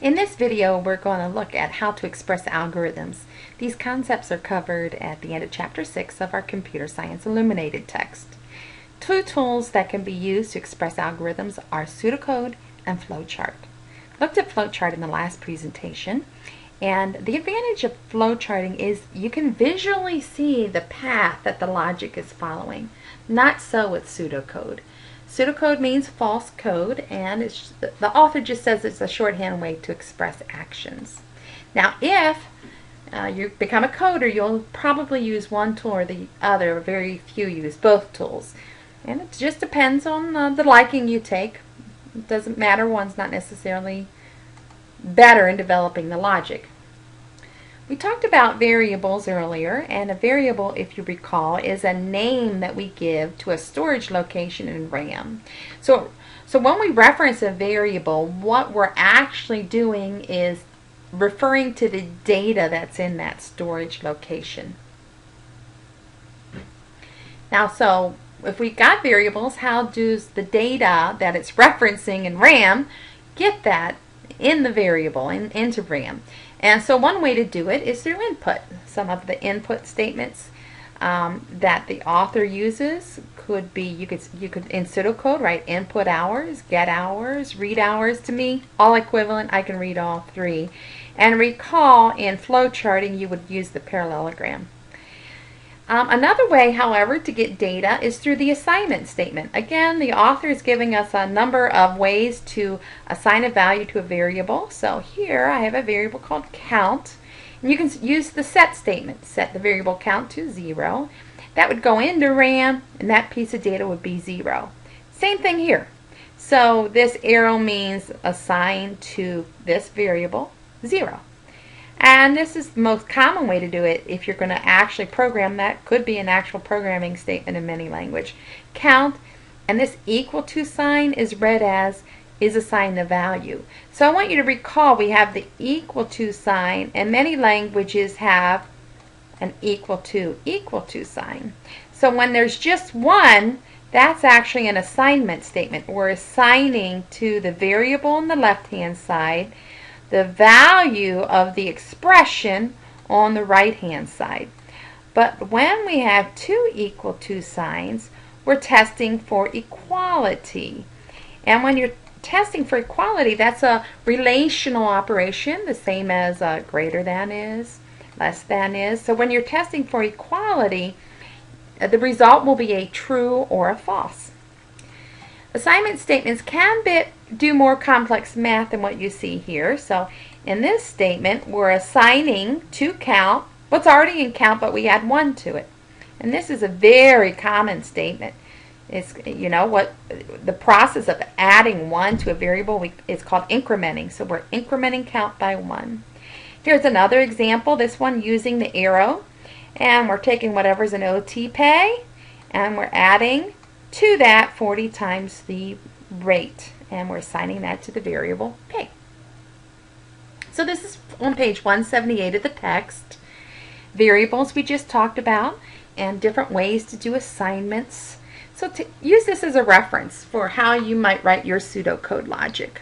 In this video, we're going to look at how to express algorithms. These concepts are covered at the end of Chapter 6 of our Computer Science Illuminated text. Two tools that can be used to express algorithms are pseudocode and flowchart. Looked at flowchart in the last presentation, and the advantage of flowcharting is you can visually see the path that the logic is following. Not so with pseudocode. Pseudocode means false code, and the author just says it's a shorthand way to express actions. Now, if you become a coder, you'll probably use one tool or the other. Very few use both tools. And it just depends on the liking you take. It doesn't matter. One's not necessarily better in developing the logic. We talked about variables earlier, and a variable, if you recall, is a name that we give to a storage location in RAM. So when we reference a variable, what we're actually doing is referring to the data that's in that storage location. Now, so if we got variables, how does the data that it's referencing in RAM get that in the variable, into RAM? And so one way to do it is through input. Some of the input statements that the author uses could be, you could in pseudocode write input hours, get hours, read hours. To me, all equivalent. I can read all three. And recall, in flowcharting, you would use the parallelogram. Another way, however, to get data is through the assignment statement. Again, the author is giving us a number of ways to assign a value to a variable. So here I have a variable called count. And you can use the set statement. Set the variable count to 0. That would go into RAM, and that piece of data would be 0. Same thing here. So this arrow means assign to this variable 0. And this is the most common way to do it if you're going to actually program. That could be an actual programming statement in many language. Count, and this equal to sign is read as is assigned the value. So I want you to recall we have the equal to sign, and many languages have an equal to sign. So when there's just one, that's actually an assignment statement. We're assigning to the variable on the left-hand side the value of the expression on the right-hand side. But when we have two equal to signs, we're testing for equality. And when you're testing for equality, that's a relational operation, the same as greater than is, less than is. So when you're testing for equality, the result will be a true or a false. Assignment statements can do more complex math than what you see here. So in this statement, we're assigning to count what's already in count, but we add 1 to it. And this is a very common statement. It's, you know, what the process of adding 1 to a variable is called incrementing. So we're incrementing count by 1. Here's another example, this one using the arrow. And we're taking whatever's an OT pay, and we're adding to that 40 times the rate, and we're assigning that to the variable pay. So this is on page 178 of the text. Variables we just talked about, and different ways to do assignments. So to use this as a reference for how you might write your pseudocode logic.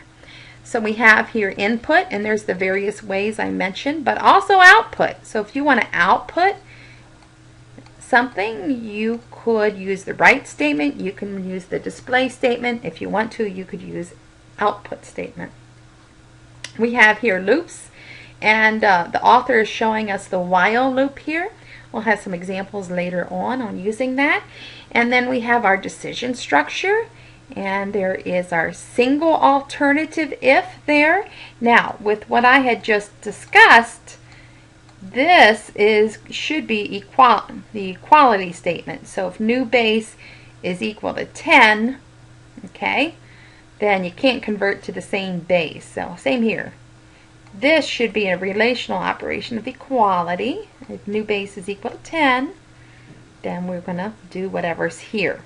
So we have here input, and there's the various ways I mentioned, but also output. So if you want to output something, you could use the write statement, you can use the display statement. If you want to, you could use output statement. We have here loops, and the author is showing us the while loop here. We'll have some examples later on using that. And then we have our decision structure, and there is our single alternative if there. Now, with what I had just discussed, this should be the equality statement. So if new base is equal to 10, okay, then you can't convert to the same base. So same here. This should be a relational operation of equality. If new base is equal to 10, then we're going to do whatever's here.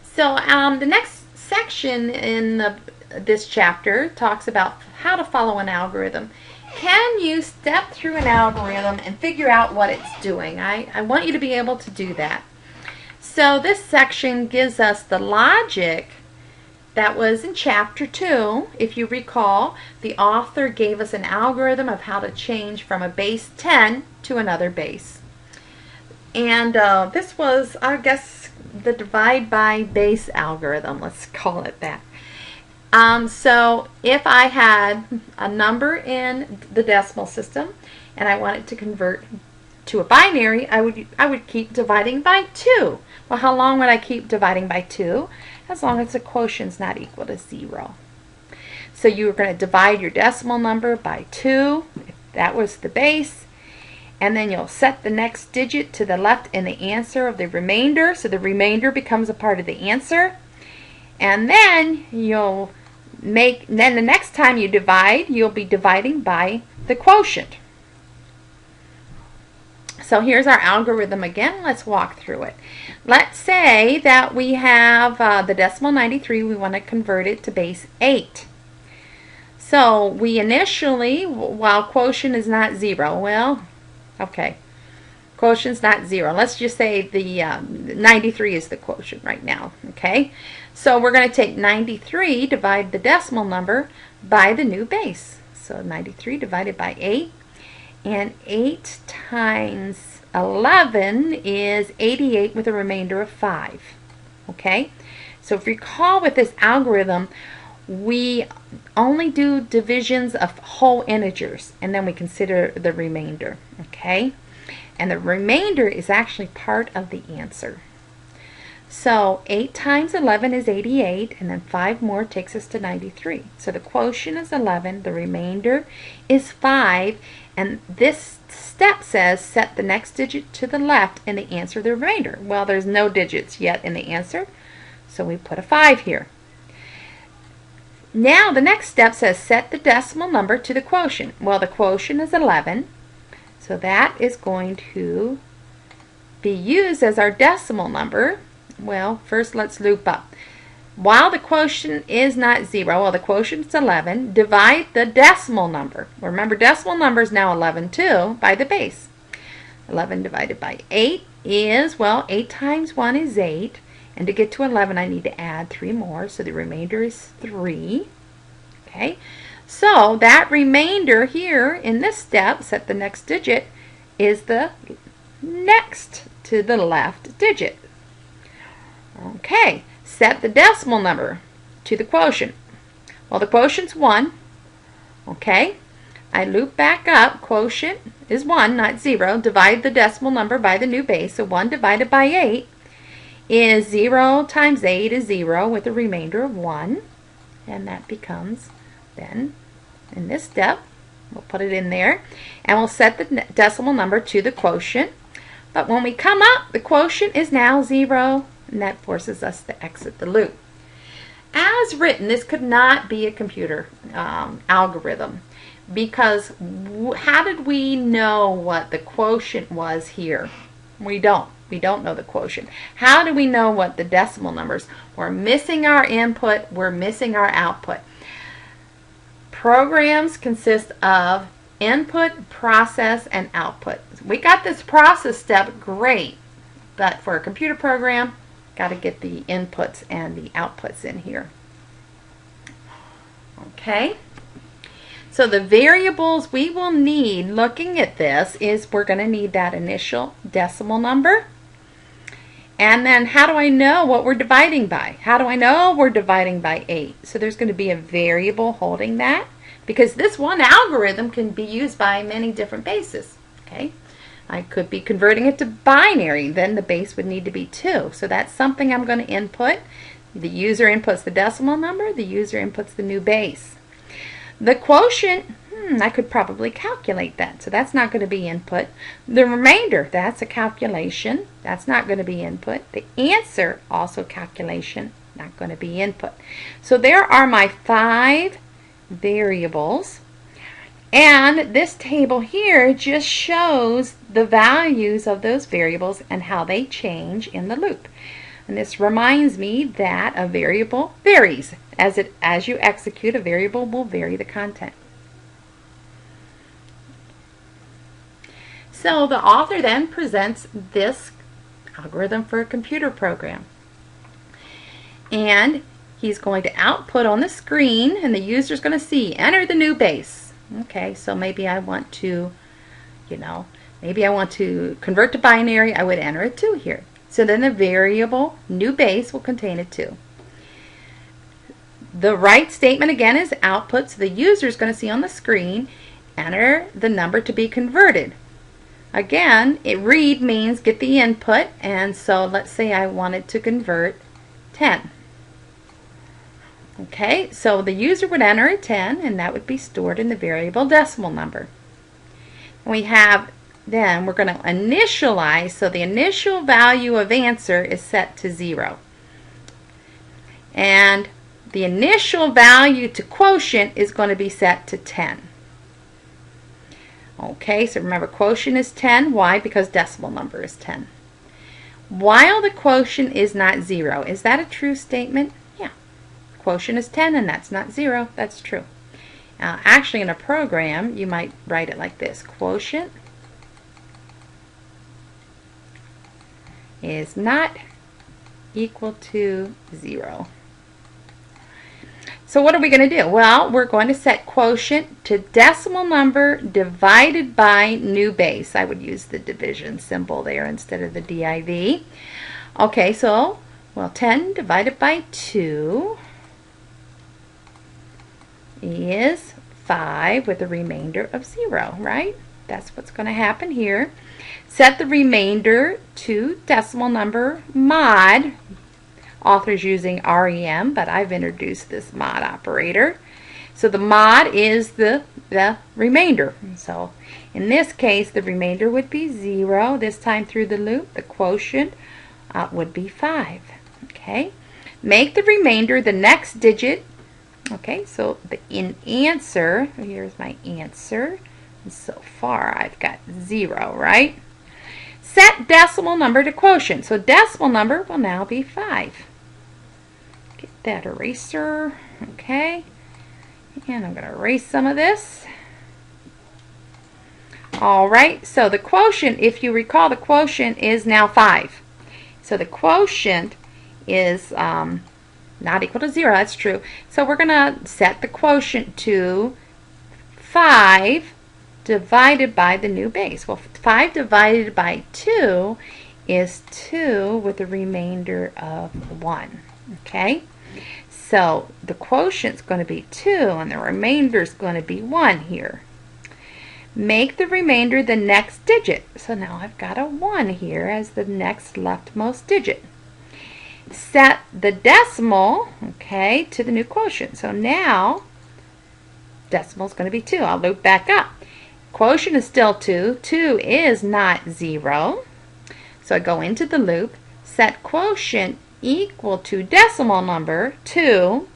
So the next section in this chapter talks about how to follow an algorithm. Can you step through an algorithm and figure out what it's doing? I want you to be able to do that. So this section gives us the logic That was in chapter 2. If you recall, the author gave us an algorithm of how to change from a base 10 to another base. And this was, I guess, the divide by base algorithm. Let's call it that. So if I had a number in the decimal system and I wanted to convert to a binary, I would keep dividing by 2. Well, how long would I keep dividing by 2? As long as the quotient's not equal to 0. So you were going to divide your decimal number by 2, if that was the base, and then you'll set the next digit to the left in the answer of the remainder, so the remainder becomes a part of the answer. And then the next time you divide, you'll be dividing by the quotient. So here's our algorithm again. Let's walk through it. Let's say that we have the decimal 93. We want to convert it to base 8. So we initially, while quotient is not 0, well, okay, quotient's not 0. Let's just say the 93 is the quotient right now, okay? So we're going to take 93, divide the decimal number by the new base. So 93 divided by 8. And 8 times 11 is 88 with a remainder of 5. Okay? So if you recall with this algorithm, we only do divisions of whole integers, and then we consider the remainder. Okay? And the remainder is actually part of the answer. So 8 times 11 is 88, and then 5 more takes us to 93. So the quotient is 11, the remainder is 5, and this step says set the next digit to the left in the answer of the remainder. Well, there's no digits yet in the answer, so we put a 5 here. Now the next step says set the decimal number to the quotient. Well, the quotient is 11, so that is going to be used as our decimal number. Well, first let's loop up. While the quotient is not 0, well, the quotient is 11, divide the decimal number. Remember, decimal number is now 11 too, by the base. 11 divided by 8 is, well, 8 times 1 is 8. And to get to 11, I need to add 3 more, so the remainder is 3. Okay, so that remainder here in this step, set the next digit, is the next to the left digit. Okay. Set the decimal number to the quotient. Well, the quotient's 1. Okay. I loop back up. Quotient is 1, not 0. Divide the decimal number by the new base. So 1 divided by 8 is 0 times 8 is 0 with a remainder of 1. And that becomes then, in this step, we'll put it in there. And we'll set the decimal number to the quotient. But when we come up, the quotient is now 0. And that forces us to exit the loop. As written, this could not be a computer algorithm, because how did we know what the quotient was here? We don't know the quotient. How do we know what the decimal numbers? We're missing our input, we're missing our output. Programs consist of input, process, and output. We got this process step, great, but for a computer program, got to get the inputs and the outputs in here. Okay, so the variables we will need looking at this is we're going to need that initial decimal number. And then how do I know what we're dividing by? How do I know we're dividing by 8? So there's going to be a variable holding that, because this one algorithm can be used by many different bases. Okay. I could be converting it to binary, then the base would need to be 2. So that's something I'm going to input. The user inputs the decimal number, the user inputs the new base. The quotient, I could probably calculate that, so that's not going to be input. The remainder, that's a calculation, that's not going to be input. The answer, also calculation, not going to be input. So there are my 5 variables. And this table here just shows the values of those variables and how they change in the loop. And this reminds me that a variable varies. As you execute, a variable will vary the content. So the author then presents this algorithm for a computer program. And he's going to output on the screen, and the user's going to see, enter the new base. Okay, so maybe I want to, maybe I want to convert to binary. I would enter a 2 here. So then the variable new base will contain a 2. The right statement again is output, so the user is going to see on the screen, enter the number to be converted. Again, read means get the input, and so let's say I wanted to convert 10. Okay, so the user would enter a 10, and that would be stored in the variable decimal number. Then we're going to initialize, so the initial value of answer is set to 0. And the initial value to quotient is going to be set to 10. Okay, so remember quotient is 10. Why? Because decimal number is 10. While the quotient is not 0. Is that a true statement? Yeah. Quotient is 10 and that's not 0. That's true. Actually, in a program, you might write it like this. Quotient is not equal to 0. So what are we going to do? Well, we're going to set quotient to decimal number divided by new base. I would use the division symbol there instead of the div. Okay, so, 10 divided by 2 is 5 with a remainder of 0, right? That's what's going to happen here. Set the remainder to decimal number mod. Author's using REM, but I've introduced this mod operator. So the mod is the remainder. So in this case, the remainder would be 0. This time through the loop, the quotient would be 5. Okay. Make the remainder the next digit. Okay, so in answer, here's my answer. So far, I've got 0, right? Set decimal number to quotient. So decimal number will now be 5. Get that eraser. Okay. And I'm going to erase some of this. All right. So the quotient, if you recall, the quotient is now 5. So the quotient is not equal to 0. That's true. So we're going to set the quotient to 5 divided by the new base. Well, 5 divided by 2 is 2 with a remainder of 1. Okay? So the quotient is going to be 2 and the remainder is going to be 1 here. Make the remainder the next digit. So now I've got a 1 here as the next leftmost digit. Set the decimal, okay, to the new quotient. So now decimal is going to be 2. I'll loop back up. Quotient is still 2. 2 is not 0. So I go into the loop, set quotient equal to decimal number 2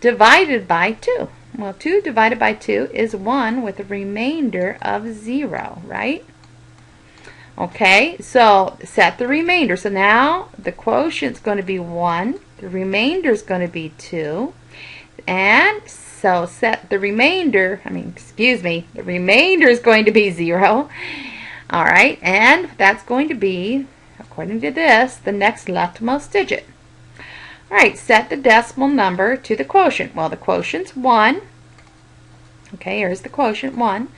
divided by 2. Well, 2 divided by 2 is 1 with a remainder of 0, right? Okay, so set the remainder. So now the quotient is going to be 1. The remainder is going to be 2. And so set the remainder, the remainder is going to be 0. All right, and that's going to be, according to this, the next leftmost digit. All right, set the decimal number to the quotient. Well, the quotient's 1. Okay, here's the quotient, 1.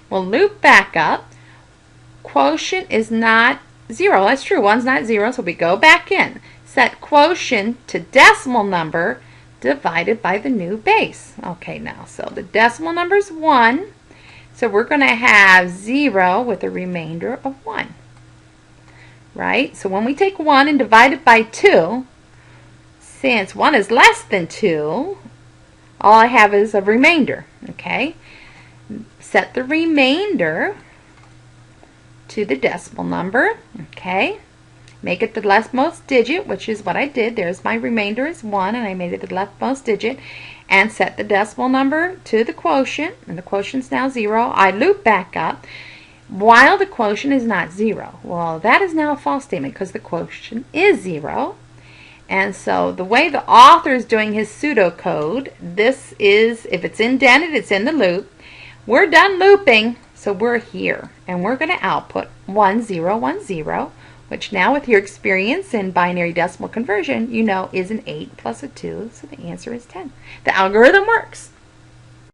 We'll loop back up. Quotient is not 0. That's true, 1's not 0, so we go back in. Set quotient to decimal number divided by the new base. Okay, now, so the decimal number is 1, so we're going to have 0 with a remainder of 1. Right? So when we take 1 and divide it by 2, since 1 is less than 2, all I have is a remainder. Okay? Set the remainder to the decimal number. Okay? Make it the leftmost digit, which is what I did. There's my remainder is 1, and I made it the leftmost digit. And set the decimal number to the quotient, and the quotient's now 0. I loop back up while the quotient is not 0. Well, that is now a false statement because the quotient is 0. And so the way the author is doing his pseudocode, this is, if it's indented, it's in the loop. We're done looping, so we're here. And we're going to output 1010, which now with your experience in binary decimal conversion, you know is an 8 plus a 2, so the answer is 10. The algorithm works.